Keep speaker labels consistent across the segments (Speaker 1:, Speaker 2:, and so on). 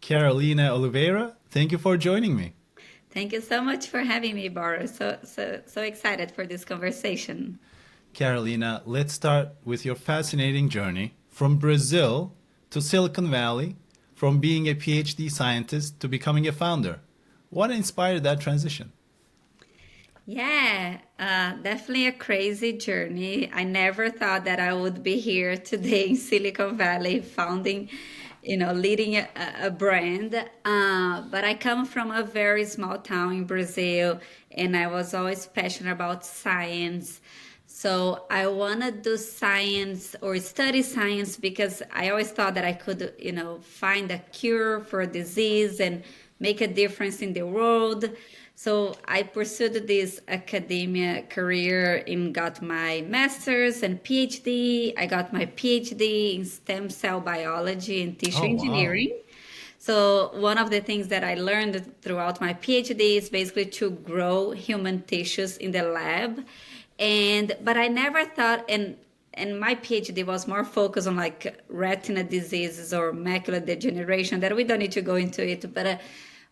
Speaker 1: Carolina Oliveira. Thank you for joining me.
Speaker 2: Thank you so much for having me, Bora. So excited for this conversation.
Speaker 1: Carolina, let's start with your fascinating journey from Brazil to Silicon Valley, from being a PhD scientist to becoming a founder. What inspired that transition?
Speaker 2: Yeah, definitely a crazy journey. I never thought that I would be here today in Silicon Valley, founding, leading a brand. But I come from a very small town in Brazil, and I was always passionate about science. So I want to do science or study science because I always thought that I could, find a cure for a disease and make a difference in the world. So I pursued this academia career and got my master's and PhD. I got my PhD in stem cell biology and tissue
Speaker 1: Oh, wow.
Speaker 2: engineering. So one of the things that I learned throughout my PhD is basically to grow human tissues in the lab. And but I never thought and my PhD was more focused on like retina diseases or macular degeneration that we don't need to go into it. But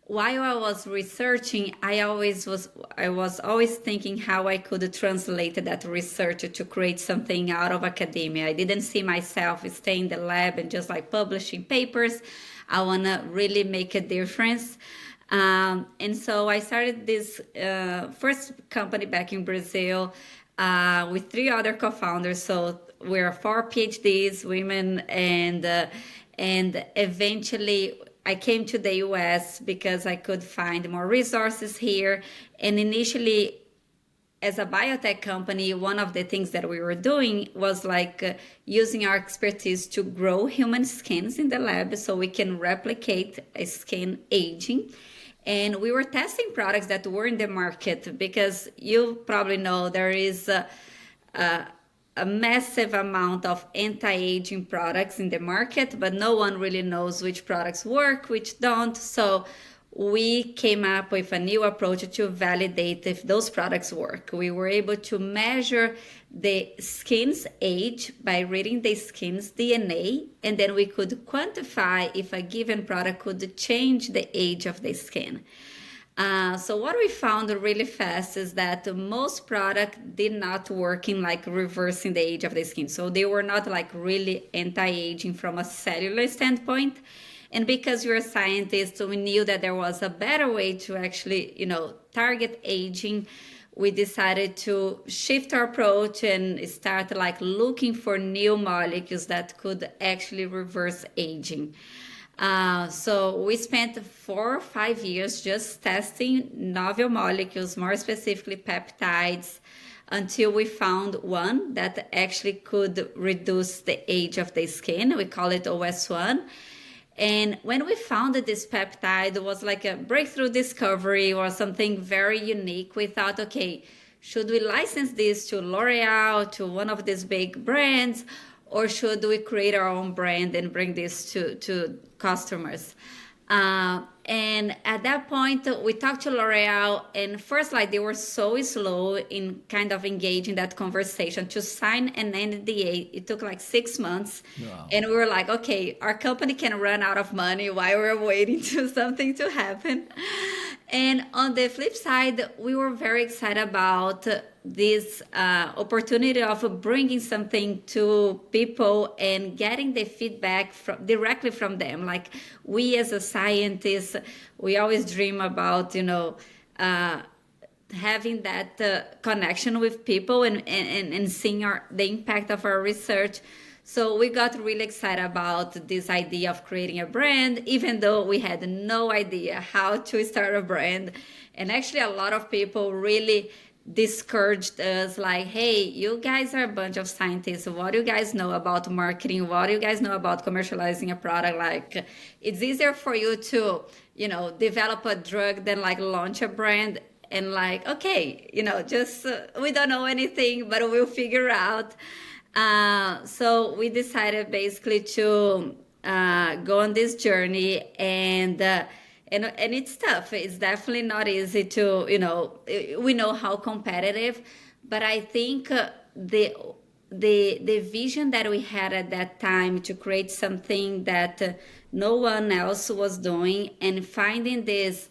Speaker 2: while I was researching, I was always thinking how I could translate that research to create something out of academia. I didn't see myself stay in the lab and just like publishing papers. I want to really make a difference. And so I started this first company back in Brazil with three other co-founders. So we're four PhDs, women, and eventually I came to the US because I could find more resources here. And initially, as a biotech company, one of the things that we were doing was like using our expertise to grow human skins in the lab so we can replicate a skin aging. And we were testing products that were in the market because you probably know there is a massive amount of anti-aging products in the market, but no one really knows which products work, which don't. So we came up with a new approach to validate if those products work. We were able to measure the skin's age by reading the skin's DNA, and then we could quantify if a given product could change the age of the skin. So what we found really fast is that most product did not work in like reversing the age of the skin. So they were not like really anti-aging from a cellular standpoint. And because we're scientists, we knew that there was a better way to actually, target aging. We decided to shift our approach and start like looking for new molecules that could actually reverse aging. So we spent 4 or 5 years just testing novel molecules, more specifically peptides, until we found one that actually could reduce the age of the skin. We call it OS1. And when we found that this peptide was like a breakthrough discovery or something very unique, we thought, okay, should we license this to L'Oreal, to one of these big brands, or should we create our own brand and bring this to customers? And at that point, we talked to L'Oreal, and first, like they were so slow in kind of engaging that conversation to sign an NDA. It took like 6 months,
Speaker 1: Wow.
Speaker 2: and we were like, okay, our company can run out of money while we're waiting to something to happen. And on the flip side, we were very excited about this opportunity of bringing something to people and getting the feedback directly from them. Like we as a scientist, we always dream about, having that connection with people and seeing the impact of our research. So we got really excited about this idea of creating a brand, even though we had no idea how to start a brand. And actually, a lot of people really discouraged us like, hey, you guys are a bunch of scientists. What do you guys know about marketing? What do you guys know about commercializing a product? Like, it's easier for you to, develop a drug than like launch a brand. And like, okay, just we don't know anything, but we'll figure out. So we decided basically to go on this journey, and it's tough. It's definitely not easy to we know how competitive, but I think the vision that we had at that time to create something that no one else was doing, and finding this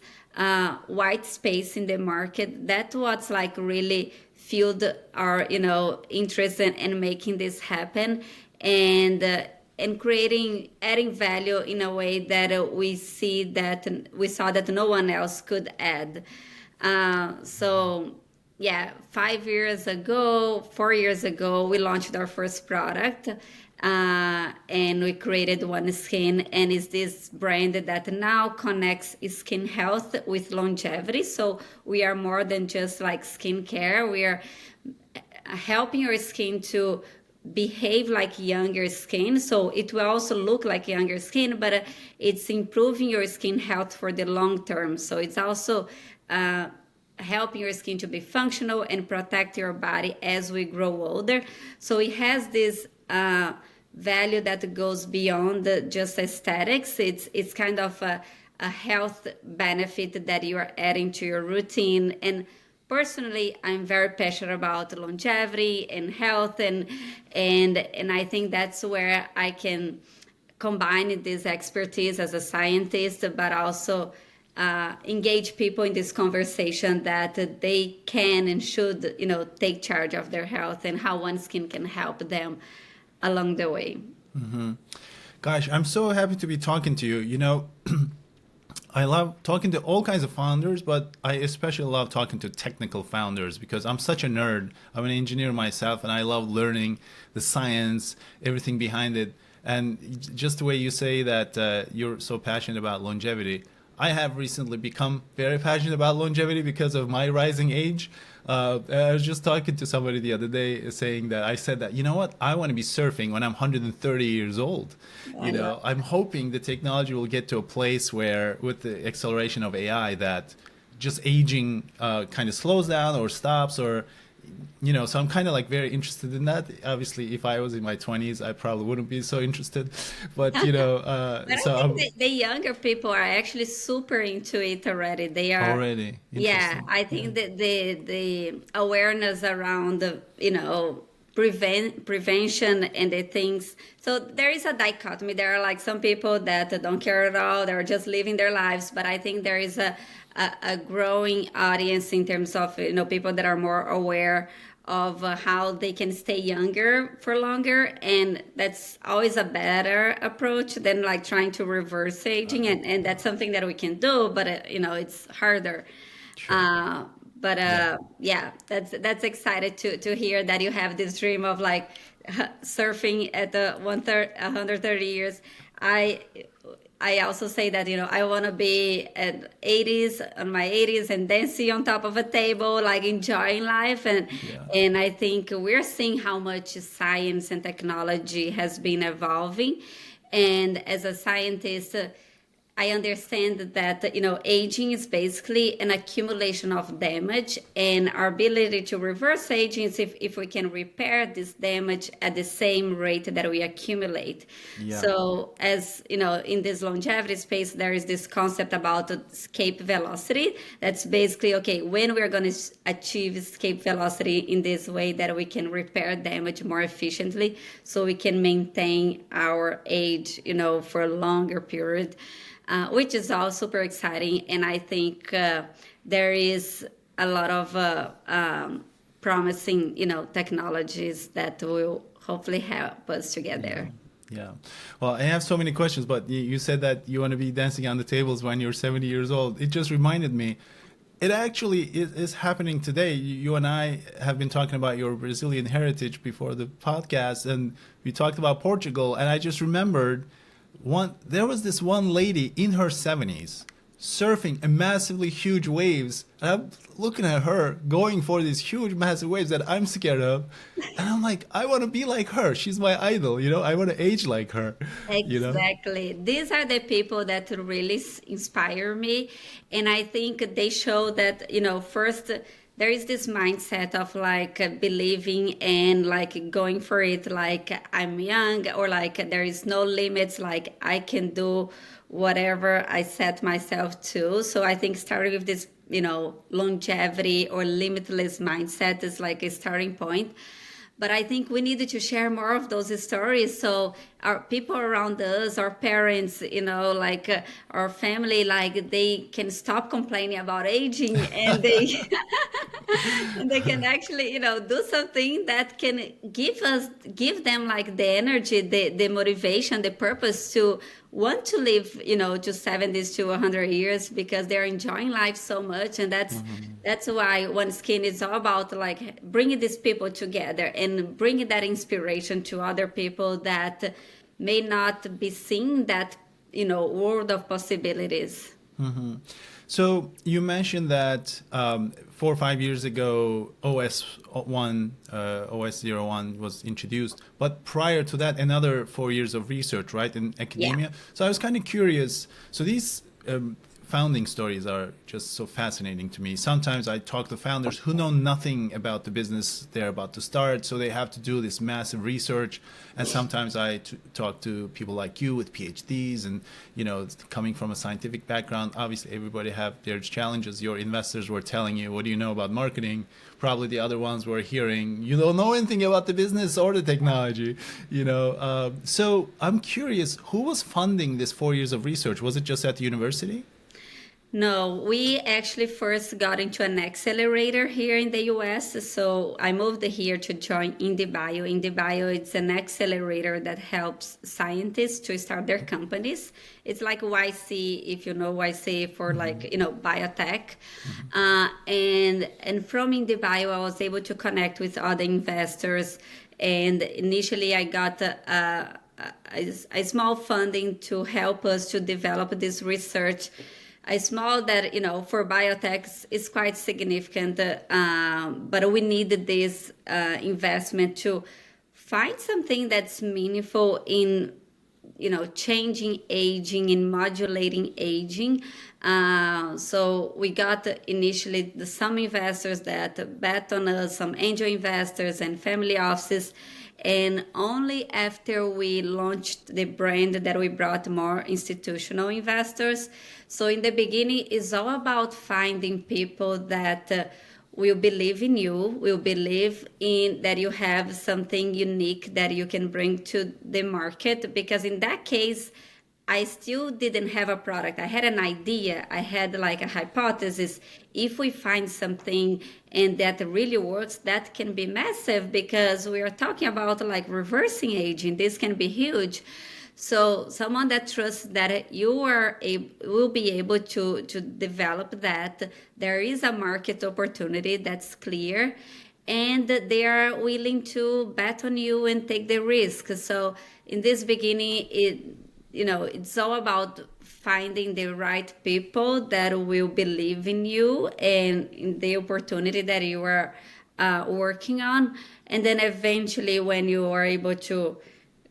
Speaker 2: white space in the market, that was like really fueled our interest in making this happen, and creating, adding value in a way that we saw that no one else could add. So yeah, 5 years ago, 4 years ago, we launched our first product, and we created OneSkin, and it's this brand that now connects skin health with longevity. So we are more than just like skincare. We are helping your skin to behave like younger skin, so it will also look like younger skin, but it's improving your skin health for the long term. So it's also helping your skin to be functional and protect your body as we grow older. So it has this value that goes beyond just aesthetics. It's kind of a health benefit that you are adding to your routine. And personally, I'm very passionate about longevity and health, and I think that's where I can combine this expertise as a scientist, but also engage people in this conversation that they can and should, take charge of their health, and how OneSkin can help them along the way.
Speaker 1: Gosh, I'm so happy to be talking to you. I love talking to all kinds of founders, but I especially love talking to technical founders because I'm such a nerd. I'm an engineer myself, and I love learning the science, everything behind it. And just the way you say that you're so passionate about longevity, I have recently become very passionate about longevity because of my rising age. I was just talking to somebody the other day saying that I said that, you know what, I want to be surfing when I'm 130 years old. I'm hoping the technology will get to a place where, with the acceleration of AI, that just aging kind of slows down or stops, or so I'm kind of like very interested in that. Obviously, if I was in my 20s, I probably wouldn't be so interested. But
Speaker 2: But
Speaker 1: so
Speaker 2: I think
Speaker 1: I'm
Speaker 2: the younger people are actually super into it already. They are,
Speaker 1: already
Speaker 2: yeah.
Speaker 1: interesting.
Speaker 2: I
Speaker 1: Yeah.
Speaker 2: think that the awareness around prevention and the things. So there is a dichotomy. There are like some people that don't care at all. They're just living their lives. But I think there is a growing audience in terms of people that are more aware of how they can stay younger for longer, and that's always a better approach than like trying to reverse aging, and that's something that we can do, but it's harder.
Speaker 1: Sure.
Speaker 2: uh, but
Speaker 1: Yeah.
Speaker 2: yeah, that's excited to hear that you have this dream of like surfing at the 130 years. I also say that I want to be at 80s, on my 80s, and dancing on top of a table, like enjoying life. and
Speaker 1: Yeah.
Speaker 2: and I think we're seeing how much science and technology has been evolving, and as a scientist, I understand that aging is basically an accumulation of damage, and our ability to reverse aging is if we can repair this damage at the same rate that we accumulate.
Speaker 1: Yeah.
Speaker 2: So, as in this longevity space, there is this concept about escape velocity. That's basically, okay, when we're going to achieve escape velocity in this way that we can repair damage more efficiently, so we can maintain our age for a longer period. Which is all super exciting. And I think there is a lot of promising, technologies that will hopefully help us to get there.
Speaker 1: Yeah. Well, I have so many questions, but you said that you want to be dancing on the tables when you're 70 years old. It just reminded me, it actually is happening today. You and I have been talking about your Brazilian heritage before the podcast, and we talked about Portugal, and I just remembered there was this one lady in her 70s surfing a massively huge waves, and I'm looking at her going for these huge massive waves that I'm scared of, and I'm like, I want to be like her. She's my idol. I want to age like her. you know
Speaker 2: Exactly. These are the people that really inspire me. And I think they show that, first, there is this mindset of like believing and like going for it, like I'm young, or like there is no limits, like I can do whatever I set myself to. So I think starting with this, longevity or limitless mindset is like a starting point. But I think we needed to share more of those stories so our people around us, our parents, like our family, like they can stop complaining about aging, and they and they can actually, do something that can give them like the energy, the motivation, the purpose to want to live, to 70s to 100 years, because they're enjoying life so much. And that's why OneSkin is all about like bringing these people together and bringing that inspiration to other people that may not be seeing that, world of possibilities.
Speaker 1: So you mentioned that 4 or 5 years ago, OS01 was introduced, but prior to that, another 4 years of research, right, in
Speaker 2: Yeah.
Speaker 1: academia. So I was kind of curious. So these founding stories are just so fascinating to me. Sometimes I talk to founders who know nothing about the business they're about to start, so they have to do this massive research. And sometimes I talk to people like you with PhDs and, coming from a scientific background. Obviously, everybody have their challenges. Your investors were telling you, what do you know about marketing? Probably the other ones were hearing, you don't know anything about the business or the technology, So I'm curious, who was funding this 4 years of research? Was it just at the university?
Speaker 2: No, we actually first got into an accelerator here in the US. So I moved here to join IndieBio. IndieBio is an accelerator that helps scientists to start their companies. It's like YC, if you know YC, for like, biotech. And from IndieBio, I was able to connect with other investors. And initially I got a small funding to help us to develop this research. A small that, for biotechs is quite significant, but we needed this investment to find something that's meaningful in, changing aging and modulating aging. So we got initially some investors that bet on us, some angel investors and family offices. And only after we launched the brand that we brought more institutional investors. So in the beginning, it's all about finding people that will believe in you, will believe in that you have something unique that you can bring to the market. Because in that case, I still didn't have a product. I had an idea. I had like a hypothesis. If we find something and that really works, that can be massive, because we are talking about like reversing aging. This can be huge. So someone that trusts that will be able to develop that. There is a market opportunity that's clear, and they are willing to bet on you and take the risk. So in this beginning, it's all about finding the right people that will believe in you and in the opportunity that you are working on. And then eventually, when you are able to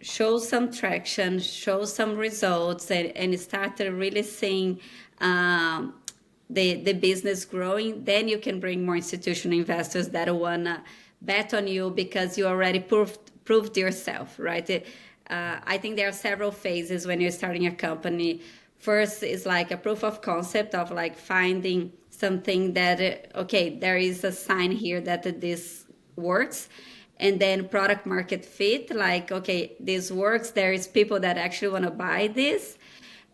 Speaker 2: show some traction, show some results, and start to really seeing the business growing, then you can bring more institutional investors that want to bet on you because you already proved yourself, right? I think there are several phases when you're starting a company. First is like a proof of concept of like finding something that, okay, there is a sign here that this works. And then product market fit, like, okay, this works. There is people that actually want to buy this.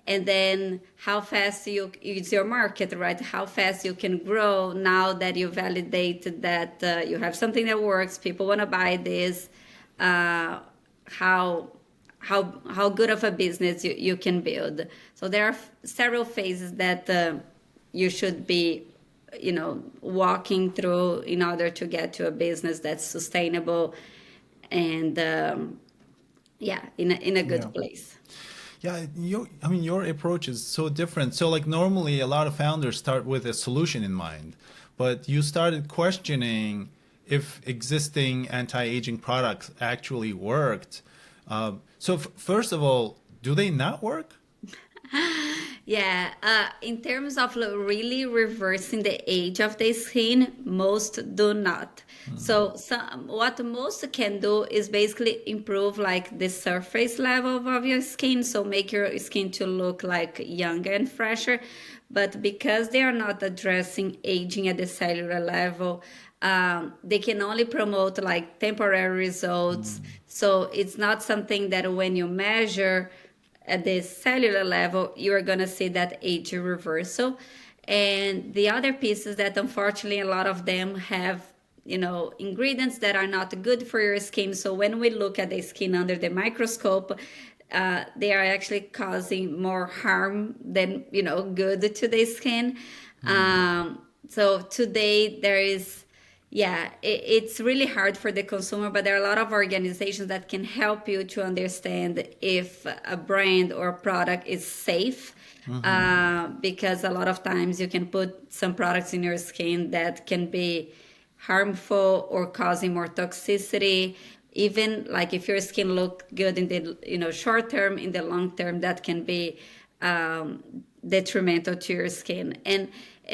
Speaker 2: And then how fast it's your market, right? How fast you can grow now that you validated that you have something that works. People want to buy this. How good of a business you can build. So there are several phases that you should be walking through in order to get to a business that's sustainable and in a good place.
Speaker 1: Yeah, your approach is so different. So like normally a lot of founders start with a solution in mind, but you started questioning if existing anti-aging products actually worked. So first of all, do they not work?
Speaker 2: Yeah, in terms of really reversing the age of the skin, most do not. So what most can do is basically improve like the surface level of your skin, so make your skin to look like younger and fresher. But because they are not addressing aging at the cellular level, they can only promote like temporary results. So it's not something that when you measure at the cellular level, you are going to see that age reversal. And the other piece is that unfortunately, a lot of them have, ingredients that are not good for your skin. So when we look at the skin under the microscope, they are actually causing more harm than, good to the skin. So today there is, yeah, it's really hard for the consumer, but there are a lot of organizations that can help you to understand if a brand or a product is safe. Because a lot of times you can put some products in your skin that can be harmful or causing more toxicity. Even like if your skin look good in the short term, in the long term, that can be detrimental to your skin. And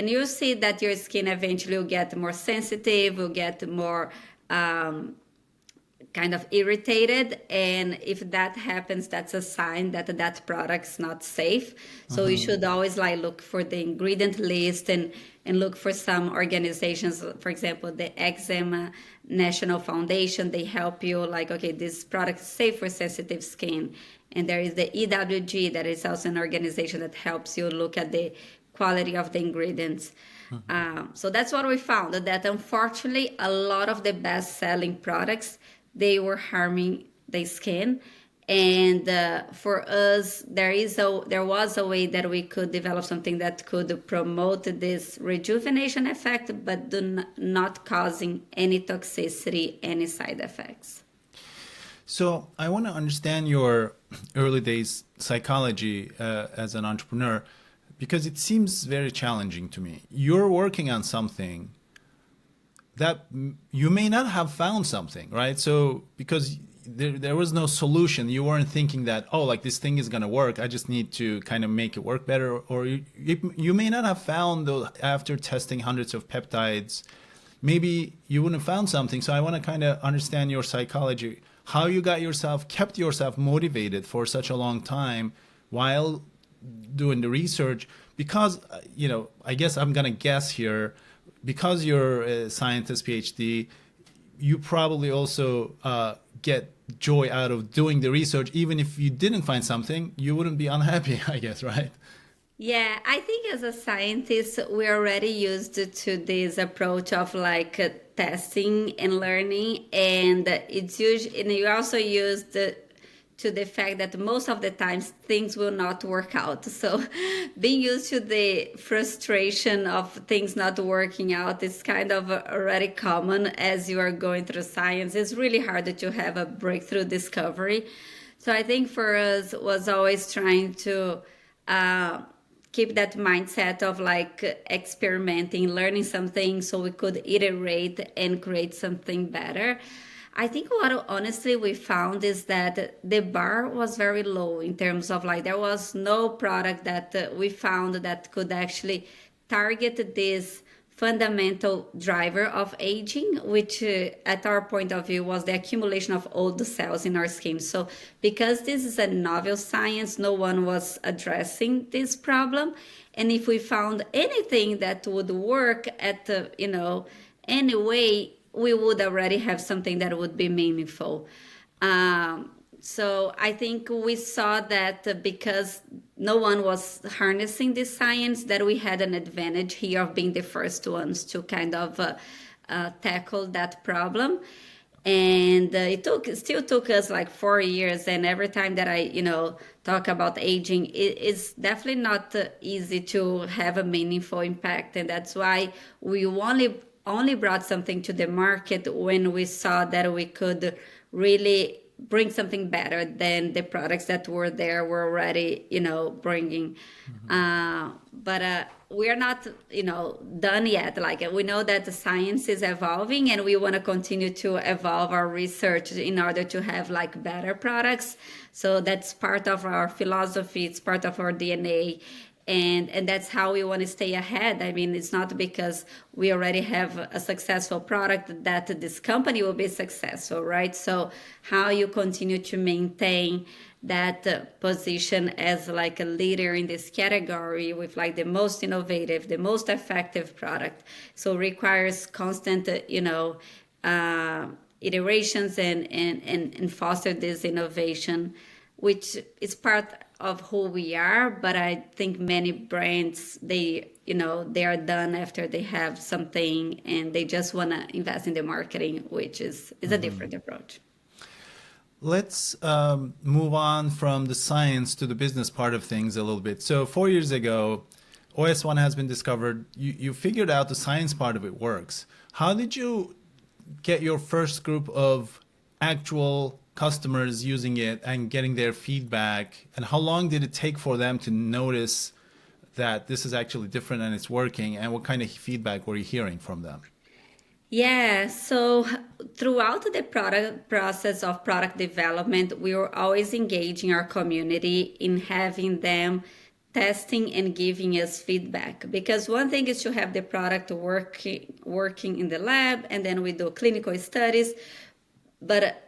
Speaker 2: you'll see that your skin eventually will get more sensitive, will get more kind of irritated. And if that happens, that's a sign that that product's not safe. So you should always like look for the ingredient list and look for some organizations, for example, the Eczema National Foundation. They help you like, okay, this product is safe for sensitive skin. And there is the EWG, that is also an organization that helps you look at the quality of the ingredients. So that's what we found, that unfortunately a lot of the best-selling products, they were harming the skin. And for us, there was a way that we could develop something that could promote this rejuvenation effect, but not causing any toxicity, any side effects.
Speaker 1: So I want to understand your early days psychology as an entrepreneur, because it seems very challenging to me. You're working on something that you may not have found something, right? So because there was no solution, you weren't thinking that, oh, like this thing is going to work, I just need to kind of make it work better. Or you may not have found those after testing hundreds of peptides. Maybe you wouldn't have found something. So I want to kind of understand your psychology, how you kept yourself motivated for such a long time while doing the research. Because, I guess I'm going to guess here, because you're a scientist, PhD, you probably also get joy out of doing the research. Even if you didn't find something, you wouldn't be unhappy, I guess, right?
Speaker 2: Yeah, I think as a scientist, we're already used to this approach of like testing and learning. And it's usually, and you also use to the fact that most of the times things will not work out. So being used to the frustration of things not working out is kind of already common as you are going through science. It's really hard to have a breakthrough discovery. So I think for us was always trying to keep that mindset of like experimenting, learning something so we could iterate and create something better. I think what honestly we found is that the bar was very low in terms of like there was no product that we found that could actually target this fundamental driver of aging, which at our point of view was the accumulation of old cells in our skin. So because this is a novel science, no one was addressing this problem. And if we found anything that would work at any way, we would already have something that would be meaningful. So I think we saw that because no one was harnessing this science, that we had an advantage here of being the first ones to kind of tackle that problem. And it still took us like 4 years. And every time that I, talk about aging, it's definitely not easy to have a meaningful impact. And that's why we only brought something to the market when we saw that we could really bring something better than the products that were already, bringing. But we are not, done yet. Like we know that the science is evolving and we want to continue to evolve our research in order to have like better products. So that's part of our philosophy. It's part of our DNA. And that's how we want to stay ahead. I mean, it's not because we already have a successful product that this company will be successful, right? So how you continue to maintain that position as like a leader in this category with like the most innovative, the most effective product. So requires constant, iterations and foster this innovation, which is part of who we are. But I think many brands, they are done after they have something and they just want to invest in the marketing, which is a different approach.
Speaker 1: Let's move on from the science to the business part of things a little bit. So 4 years ago, OS1 has been discovered. You figured out the science part of it works. How did you get your first group of actual customers using it and getting their feedback? And how long did it take for them to notice that this is actually different and it's working? And what kind of feedback were you hearing from them?
Speaker 2: Yeah, so throughout the product process of product development, we were always engaging our community in having them testing and giving us feedback. Because one thing is to have the product working in the lab, and then we do clinical studies. But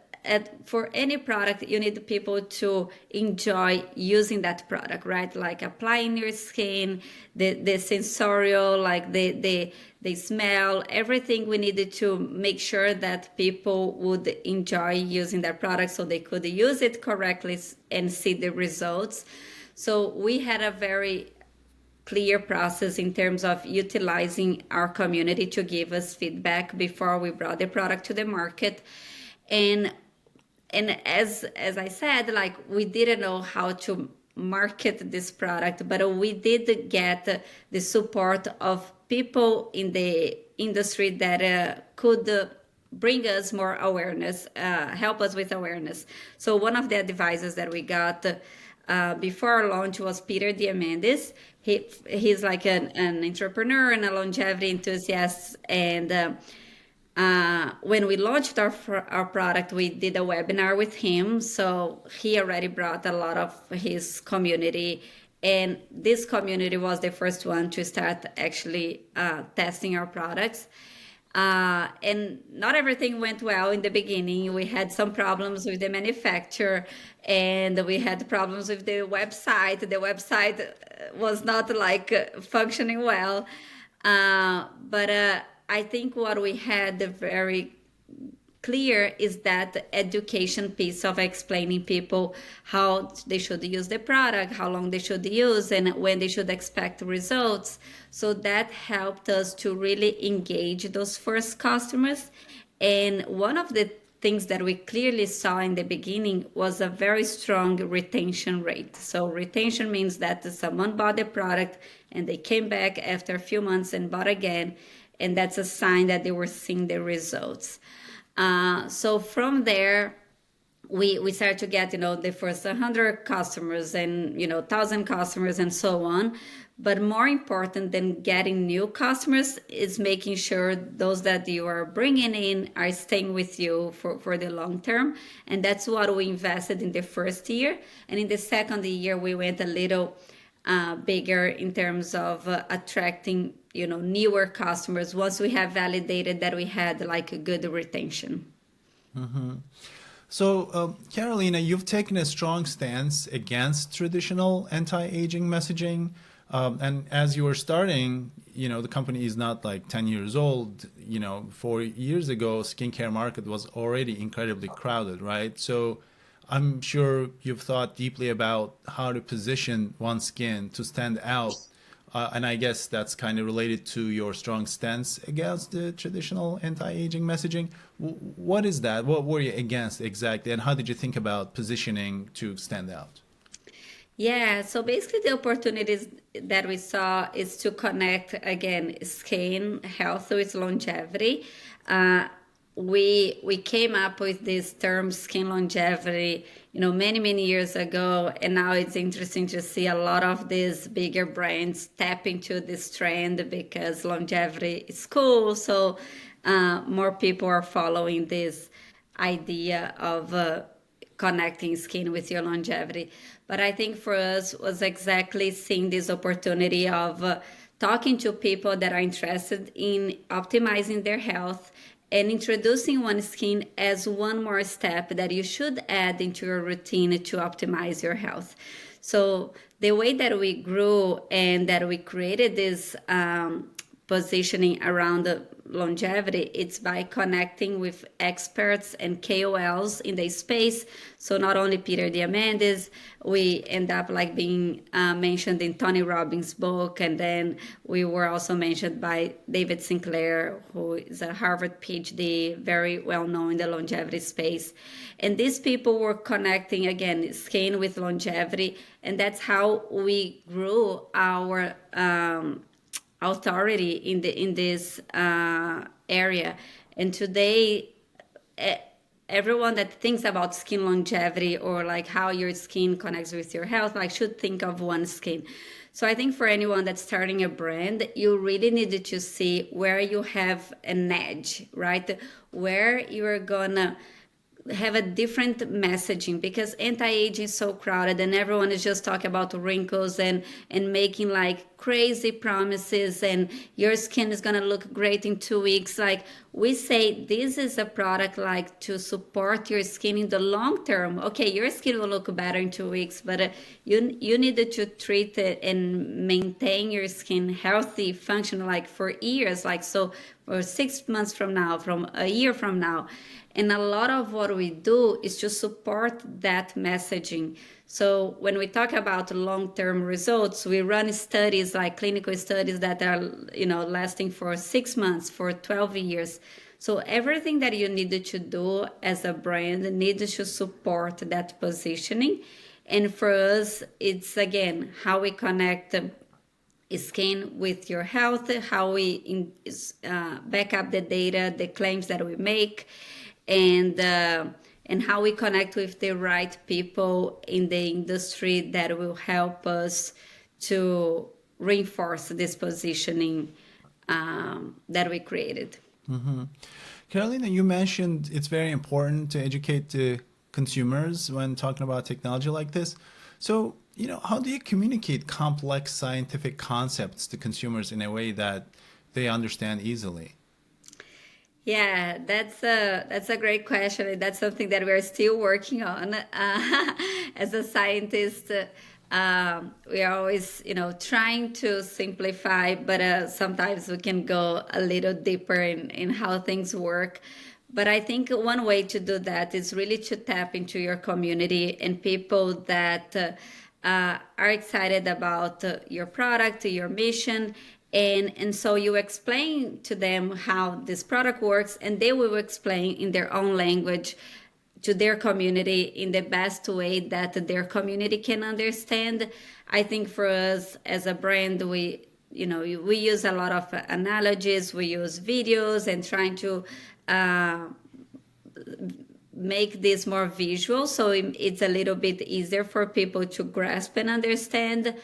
Speaker 2: for any product, you need people to enjoy using that product, right? Like applying your skin, the sensorial, like the smell, everything. We needed to make sure that people would enjoy using that product so they could use it correctly and see the results. So we had a very clear process in terms of utilizing our community to give us feedback before we brought the product to the market. And as I said, like we didn't know how to market this product, but we did get the support of people in the industry that could bring us more awareness, help us with awareness. So one of the advisors that we got before our launch was Peter Diamandis. He's like an entrepreneur and a longevity enthusiast, and when we launched our product, we did a webinar with him. So he already brought a lot of his community. And this community was the first one to start actually testing our products. And not everything went well in the beginning. We had some problems with the manufacturer, and we had problems with the website. The website was not like functioning well. But I think what we had very clear is that education piece of explaining people how they should use the product, how long they should use, and when they should expect results. So that helped us to really engage those first customers. And one of the things that we clearly saw in the beginning was a very strong retention rate. So retention means that someone bought the product and they came back after a few months and bought again. And that's a sign that they were seeing the results. So from there, we started to get, the first 100 customers and, 1,000 customers and so on. But more important than getting new customers is making sure those that you are bringing in are staying with you for the long term. And that's what we invested in the first year. And in the second year, we went a little bigger in terms of attracting newer customers once we have validated that we had like a good retention.
Speaker 1: Mm-hmm. So Carolina, you've taken a strong stance against traditional anti-aging messaging, and as you were starting, the company is not like 10 years old. 4 years ago, skincare market was already incredibly crowded, right? So I'm sure you've thought deeply about how to position OneSkin to stand out. And I guess that's kind of related to your strong stance against the traditional anti-aging messaging. What is that? What were you against exactly? And how did you think about positioning to stand out?
Speaker 2: Yeah, so basically the opportunities that we saw is to connect, again, skin health with longevity. We came up with this term skin longevity, many years ago, and now it's interesting to see a lot of these bigger brands tap into this trend because longevity is cool. So more people are following this idea of connecting skin with your longevity. But I think for us was exactly seeing this opportunity of talking to people that are interested in optimizing their health and introducing OneSkin as one more step that you should add into your routine to optimize your health. So the way that we grew and that we created this positioning around the longevity, it's by connecting with experts and KOLs in the space. So not only Peter Diamandis, we end up like being mentioned in Tony Robbins' book, and then we were also mentioned by David Sinclair, who is a Harvard PhD, very well known in the longevity space. And these people were connecting again skin with longevity, and that's how we grew our authority in this area. And today, everyone that thinks about skin longevity or like how your skin connects with your health, like should think of OneSkin. So I think for anyone that's starting a brand, you really need to see where you have an edge, right? Where you're gonna have a different messaging, because anti-aging is so crowded and everyone is just talking about wrinkles and making like crazy promises and your skin is going to look great in 2 weeks. Like we say, this is a product like to support your skin in the long term. Okay, your skin will look better in 2 weeks, but you needed to treat it and maintain your skin healthy, functional, like for years, like so for 6 months from now, from a year from now. And a lot of what we do is to support that messaging. So when we talk about long-term results, we run studies like clinical studies that are, lasting for 6 months, for 12 years. So everything that you needed to do as a brand needs to support that positioning. And for us, it's again, how we connect skin with your health, how we back up the data, the claims that we make, and how we connect with the right people in the industry that will help us to reinforce this positioning that we created.
Speaker 1: Mm-hmm. Carolina, you mentioned it's very important to educate the consumers when talking about technology like this. So, how do you communicate complex scientific concepts to consumers in a way that they understand easily?
Speaker 2: Yeah, that's a great question. And that's something that we're still working on. As a scientist, we are always, trying to simplify, but sometimes we can go a little deeper in how things work. But I think one way to do that is really to tap into your community and people that are excited about your product, your mission. And so you explain to them how this product works, and they will explain in their own language to their community in the best way that their community can understand. I think for us as a brand, we use a lot of analogies, we use videos and trying to make this more visual, so it's a little bit easier for people to grasp and understand.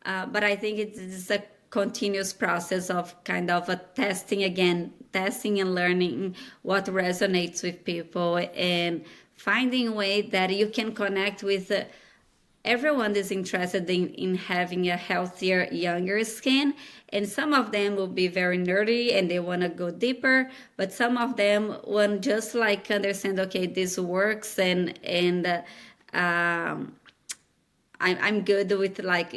Speaker 2: But I think it's a continuous process of kind of a testing and learning what resonates with people and finding a way that you can connect with everyone is interested in having a healthier, younger skin. And some of them will be very nerdy and they want to go deeper, but some of them want just like understand, okay, this works and I'm good with like,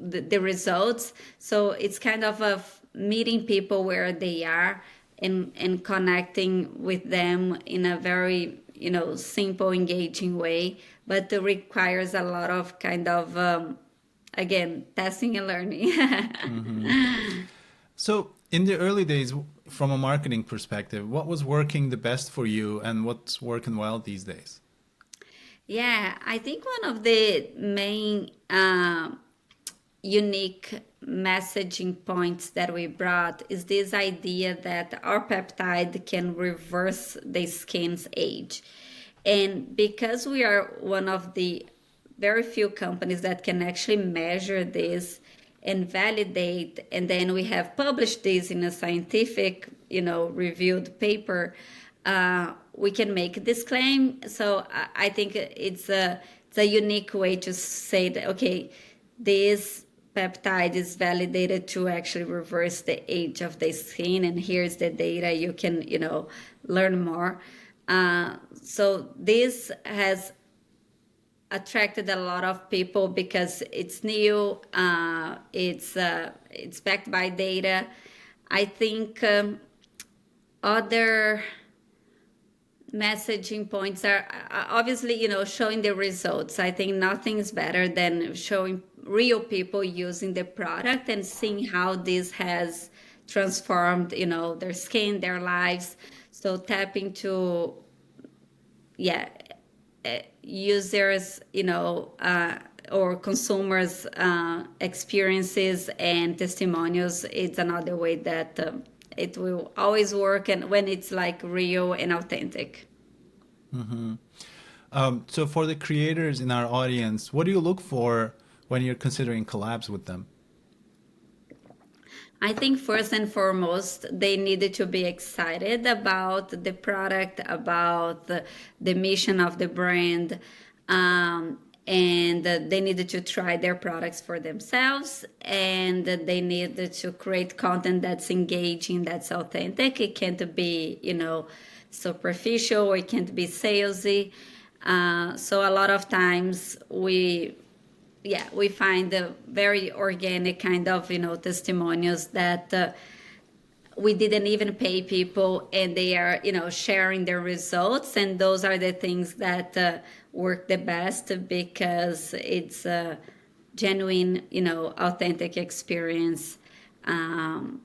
Speaker 2: the results. So it's kind of a meeting people where they are and connecting with them in a very, simple, engaging way, but it requires a lot of kind of, again, testing and learning.
Speaker 1: Mm-hmm. So in the early days, from a marketing perspective, what was working the best for you and what's working well these days?
Speaker 2: Yeah, I think one of the main unique messaging points that we brought is this idea that our peptide can reverse the skin's age. And because we are one of the very few companies that can actually measure this and validate, and then we have published this in a scientific, reviewed paper, we can make this claim. So I think it's a unique way to say that, okay, this peptide is validated to actually reverse the age of the skin. And here's the data. You can, learn more. So this has attracted a lot of people because it's new. It's backed by data. I think other messaging points are obviously, showing the results. I think nothing is better than showing real people using the product and seeing how this has transformed, their skin, their lives. So tap into, users, or consumers' experiences and testimonials. It's another way that it will always work, and when it's like real and authentic.
Speaker 1: So for the creators in our audience, what do you look for when you're considering collabs with them?
Speaker 2: I think first and foremost, they needed to be excited about the product, about the mission of the brand, and they needed to try their products for themselves, and they needed to create content that's engaging, that's authentic. It can't be, superficial, or it can't be salesy. So a lot of times we find a very organic kind of, testimonials that we didn't even pay people, and they are, sharing their results. And those are the things that work the best, because it's a genuine, authentic experience. And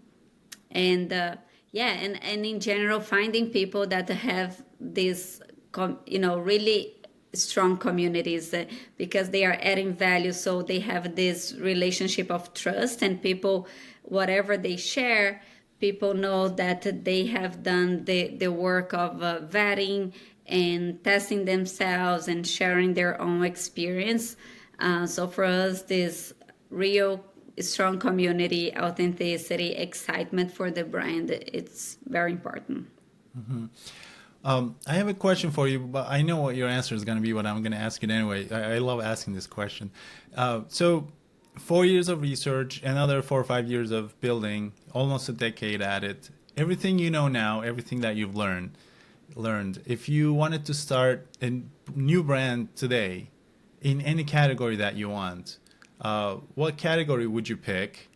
Speaker 2: in general, finding people that have this, really strong communities, because they are adding value. So they have this relationship of trust, and people, whatever they share, people know that they have done the work of vetting and testing themselves and sharing their own experience. So for us, this real strong community, authenticity, excitement for the brand, it's very important.
Speaker 1: I have a question for you, but I know what your answer is going to be, what I'm going to ask you anyway. I love asking this question. So 4 years of research, another 4 or 5 years of building, almost a decade at it. Everything you know now, everything that you've learned, if you wanted to start a new brand today in any category that you want, what category would you pick?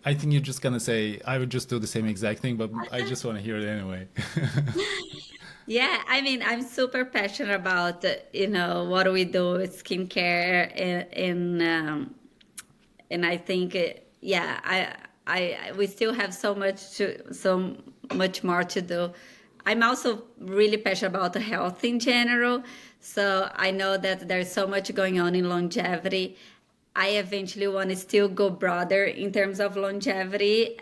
Speaker 1: I think you're just going to say, I would just do the same exact thing, but I just want to hear it anyway.
Speaker 2: Yeah, I mean, I'm super passionate about, what we do with skincare, and I think, we still have so much more to do. I'm also really passionate about health in general. So I know that there's so much going on in longevity. I eventually want to still go broader in terms of longevity.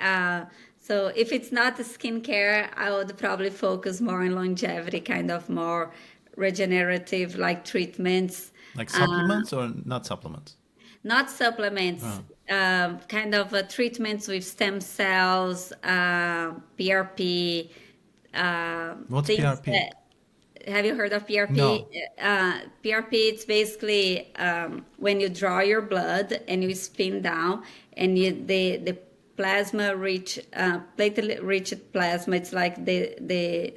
Speaker 2: So if it's not skincare, I would probably focus more on longevity, kind of more regenerative, like treatments.
Speaker 1: Like supplements or not supplements?
Speaker 2: Not supplements,
Speaker 1: Oh.
Speaker 2: kind of treatments with stem cells, PRP,
Speaker 1: What's
Speaker 2: things
Speaker 1: PRP?
Speaker 2: that, have you heard of PRP?
Speaker 1: No.
Speaker 2: PRP, it's basically when you draw your blood and you spin down, and the plasma rich, platelet rich plasma, it's like the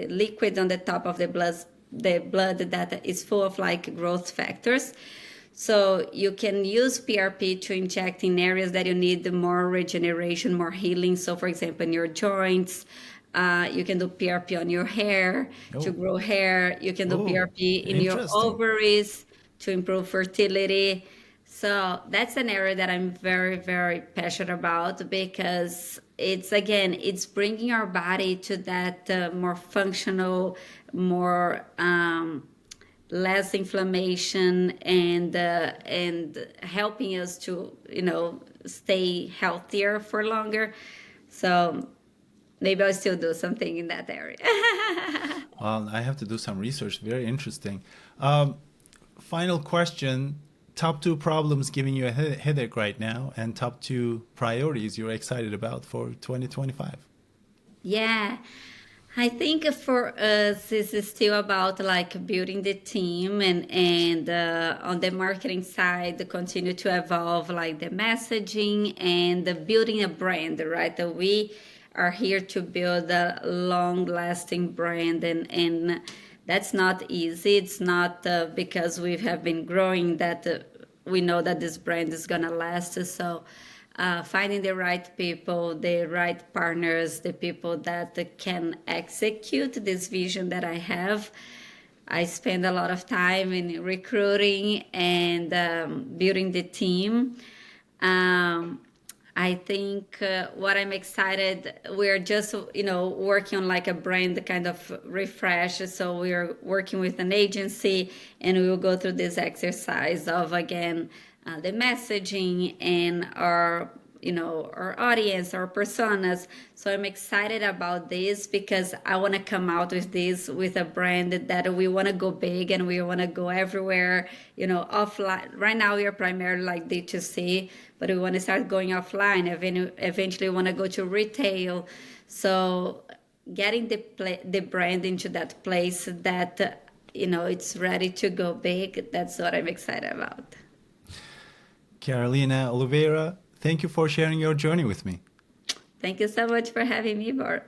Speaker 2: liquid on the top of the blood that is full of like growth factors. So you can use PRP to inject in areas that you need more regeneration, more healing. So for example, in your joints, you can do PRP on your hair to
Speaker 1: Oh.
Speaker 2: grow hair. You can do
Speaker 1: Oh,
Speaker 2: PRP in your
Speaker 1: interesting.
Speaker 2: ovaries to improve fertility. So that's an area that I'm very, very passionate about, because it's bringing our body to that more functional, more less inflammation, and helping us to stay healthier for longer. So maybe I'll still do something in that area.
Speaker 1: Well, I have to do some research. Very interesting. Final question. Top 2 problems giving you a headache right now, and top 2 priorities you're excited about for 2025.
Speaker 2: Yeah. I think for us, it's still about like building the team and on the marketing side, to continue to evolve like the messaging and the building a brand, right? That we are here to build a long-lasting brand, and that's not easy. It's not because we have been growing that we know that this brand is gonna last. So finding the right people, the right partners, the people that can execute this vision that I have. I spend a lot of time in recruiting and building the team. Um, I think what I'm excited, we're just, working on like a brand kind of refresh. So we're working with an agency and we will go through this exercise of, again, the messaging and our audience, our personas. So I'm excited about this because I want to come out with this with a brand that we want to go big and we want to go everywhere, offline. Right now we are primarily like D2C, but we want to start going offline. Eventually we want to go to retail. So getting the brand into that place that, it's ready to go big, that's what I'm excited about.
Speaker 1: Carolina Oliveira, thank you for sharing your journey with me.
Speaker 2: Thank you so much for having me, Bora.